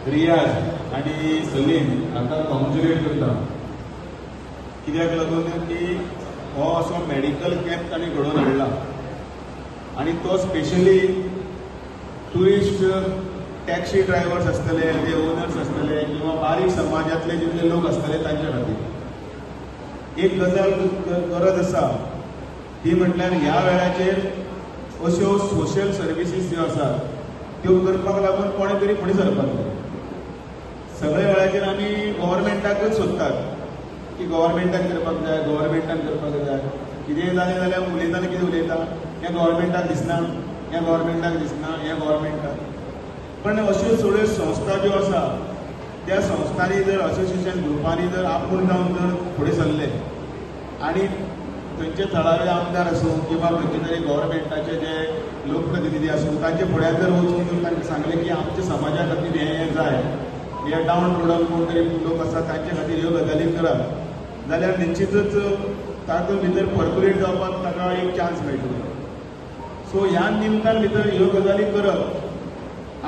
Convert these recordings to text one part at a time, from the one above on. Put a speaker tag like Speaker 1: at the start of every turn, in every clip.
Speaker 1: रियाज आणि सलीम हाका कॉन्ग्रॅच्युलेट करता. कित्याक लागून की हो असो मेडिकल कॅम्प तांणी घडोवन हाडला आनी तो स्पेशली ट्युरिस्ट टॅक्सी ड्रायव्हर्स आसतले, ते ओनर्स आसतले किंवा बारीक समाजातले जितले लोक आसतले तांच्या खातीर एक गजाल गरज आसा ती म्हटल्यार ह्या वेळाचेर अश्यो सोशल सर्विसीस ज्यो आसात त्यो करपाक लागून कोणे तरी फुडें सरपाक जाय. सगळ्या वेळाचेर आमी गव्हर्मेंटाकच सोदतात की गव्हर्मेंटान करपाक जाय, गव्हर्मेंटान करपाक जाय. कितेंय जालें जाल्यार उलयतना कितें उलयता, हें गव्हर्मेंटाक दिसना, हें गव्हर्मेंटाक दिसना, हें गव्हर्मेंटाक. पण अश्यो सगळ्यो संस्था ज्यो आसा त्या संस्थांनी जर असोसिएशन ग्रुपांनी जर आपूण जावन जर फुडें सरले आनी थंयचे थळावे आमदार आसूं किंवा खंयचे तरी गव्हर्मेंटाचे जे लोकप्रतिनिधी आसूं तांचे फुड्यान जर वचून जर तांकां सांगलें की आमच्या समाजा खातीर हें जाय, हे डावन रोडान कोण तरी लोक आसा तांचे खातीर ह्यो गजाली करात जाल्यार निश्चितच तातूंत भितर पर्कुलेट जावपाक ताका एक चान्स मेळटलो. सो ह्या निमतान भितर ह्यो गजाली करप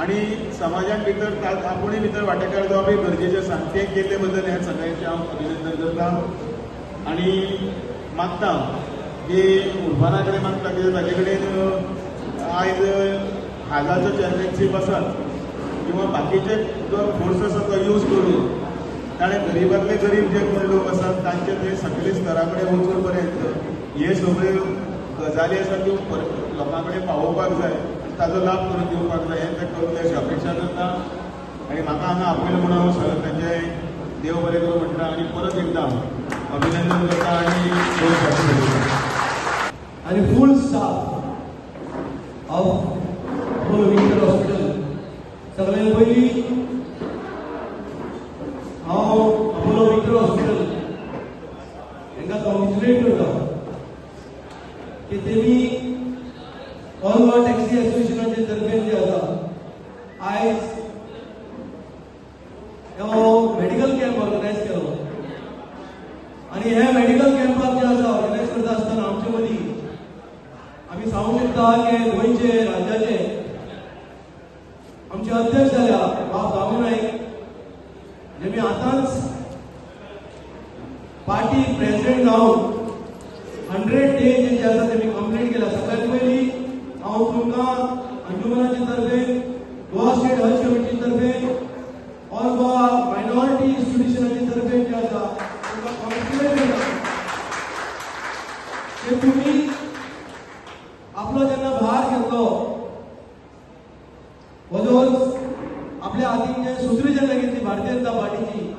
Speaker 1: आनी समाजान भितर आपुणूय भितर वांटेकार जावप एक गरजेचें आसा. तें केल्ले बद्दल हें सगळ्यांचें हांव अभिनंदन करतां आनी मागता की उर्बाना कडेन मागता की ताजे कडेन आयज हाजाचो चॅम्पियनशीप आसात किंवा बाकीचे जो फोर्स आसा तो यूज करून ताणें गरीबांतले गरीब जे कोण लोक आसात तांचे थंय सकले स्तरा कडेन वचून पर्यंत हे सगळ्यो गजाली आसा त्यो लोकां कडेन पावोवपाक जाय, ताजो लाभ करून दिवपाक जाय. हें तें करून अशी अपेक्षा करता आनी म्हाका हांगा आपयलें म्हणून हांव सगळें तांचें देव बरें करूं म्हणटा आनी परत एकदां अभिनंदन करता आनी
Speaker 2: आणि full staff of Apollo Victor hospital. सगळ्यांत पयलीं हांव अपोलो विक्टर हॉस्पिटल हांकां कॉन्ग्रॅच्युलेट करता की तेमी ऑल गोवा टॅक्सी असोसिएशनाचे तर्फे जे आसा आयज मेडिकल कॅम्प ऑर्गनायज केलो आणि ह्या मेडिकल कॅम्पाक जे आसा ऑर्गनायज करता आसतना आमचे मदीं आमी सांगूंक शकता की गोंयचे राज्याचे आमचे अध्यक्ष जाल्या बाब दामू नायक जेमी आतांच पार्टी प्रेसिडेंट जावन 100 डेज जे आसा तेमी कंप्लीट केला. सगळ्यात पयलीं हांव तुमकां अंजुमनाचे तर्फे, गोवा स्टेट हज कमिटी तर्फे, ऑल गोवा मायनॉरिटी इन्स्टिट्यूशनाचे तर्फे जे आसा तुमकां कॉन्ग्रॅच्युलेट करता की तुमी आपलो जेन्ना भार घेतलो वजोज आपल्या हातीन जे सुत्री जेन्ना घेतली भारतीय जनता पार्टीची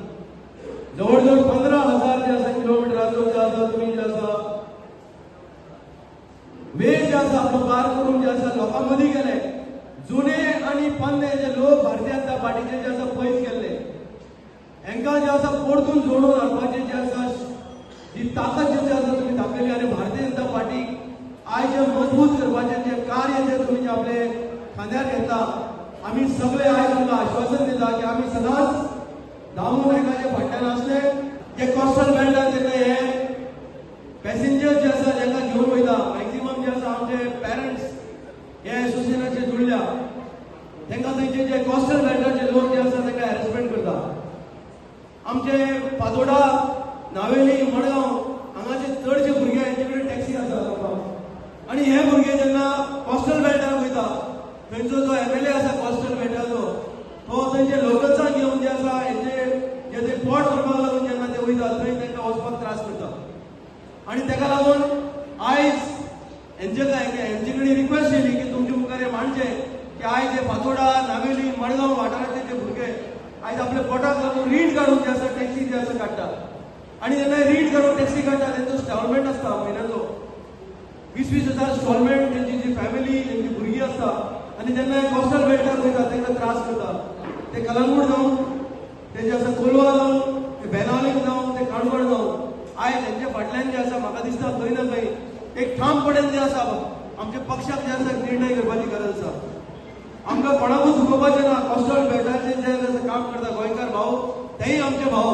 Speaker 2: जवळ जवळ 15,000 जे आसा किलोमिटराचो जे आसा तुमी जे आसा वेळ जे आसा आपलो पार करून जे आसा लोकां मदीं गेले. जुने आनी पन्ने जे लोक भारतीय जनता पार्टीचे जे आसा पयस केल्ले हांकां जे आसा परतून जोडून हाडपाचे जे आसा जी ताकद जी आसा तुमी दाखयली आनी भारतीय जनता पार्टीक आयज जे मजबूत करपाचें जे कार्य जे तुमी जे आपले खांद्यार घेता आमी सगळे आयज तुमकां आश्वासन दिता की आमी सदांच दामू नायकाचे फाटल्यान आसले. जे कॉस्टल बेल्टार जेन्ना हे पॅसेंजर जे आसा जेन्ना घेवन वयता मॅक्झिमम जे आसा आमचे पेरंट्स हे एसोसिएशनाचे जुळल्या तांकां थंयचे जे कॉस्टल बेल्टाचे लोक जे आसा तांकां हॅरेसमेंट करता. आमचे पातोडा, नावेली, मडगांव हांगाचे चडशे भुरगे हांचे कडेन टॅक्सी आसा आनी हे भुरगे जेन्ना कॉस्टल बेल्टार वयता थंयचो जो MLA आसा कॉस्टल बेल्टाचो तो थंयचे लोकल्सांक घेवन जे आसा हेचे जे ते पोट भरपाक लागून जेन्ना ते वयता थंय तांकां वचपाक त्रास करता. आनी ताका लागून आयज हेंचे कडेन रिक्वेस्ट केली की तुमचे मुखार हे मांडचे की आयज हे फातोडा, नावेली, मडगांव वाठाराचे जे भुरगे आयज आपल्या पोटाक लागून रीण काडून जे आसा टॅक्सी जे आसा काडटात आनी जेन्ना रीण काडून टॅक्सी काडटा तेंचो स्टॉलमेंट आसता म्हयन्याचो 20,000 स्टॉलमेंट. तेंची जी फॅमिली तेंची भुरगीं आसता आनी जेन्ना कॉस्टल बेल्टार वयता तांकां त्रास करता. ते कलंगूट जावन ते जे आसा कोलवा जावन ते बेनावलीम जावन ते काणकोण जावन आयज हेंचे फाटल्यान जे आसा म्हाका दिसता खंय ना खंय एक ठामपणान जे आसा आमच्या पक्षाक जे आसा निर्णय करपाची गरज आसा. आमकां कोणाकूच दुखोवपाचें ना. कॉस्टल बेल्टाचेर जे आसा काम करता गोंयकार भाव तेय आमचे भाव.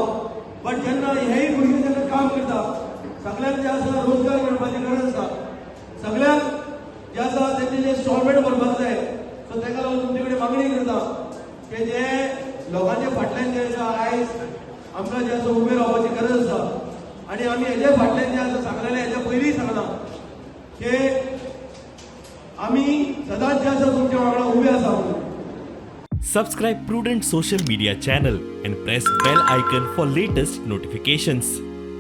Speaker 2: बट जेन्ना हेय भुरगे जेन्ना काम करता सगळ्यांक जे आसा रोजगार मेळपाची गरज आसा. सगळ्यांक जे आसा तेंचे जे स्टॉलमेंट भरपाक जाय. सो ताका लागून तुमचे कडेन मागणी करता की जे लोकांच्या फाटल्यान जे आसा आयज आमकां जे आसा उबे रावपाची गरज आसा आणि आमी हेजे फाटल्यान जे आसा सांगलेले हेच्या पयलीं सांगला की आमी सदांच जे आसा तुमच्या वांगडा उबे आसा म्हणून.
Speaker 3: Subscribe Prudent social media channel and press bell icon for latest notifications.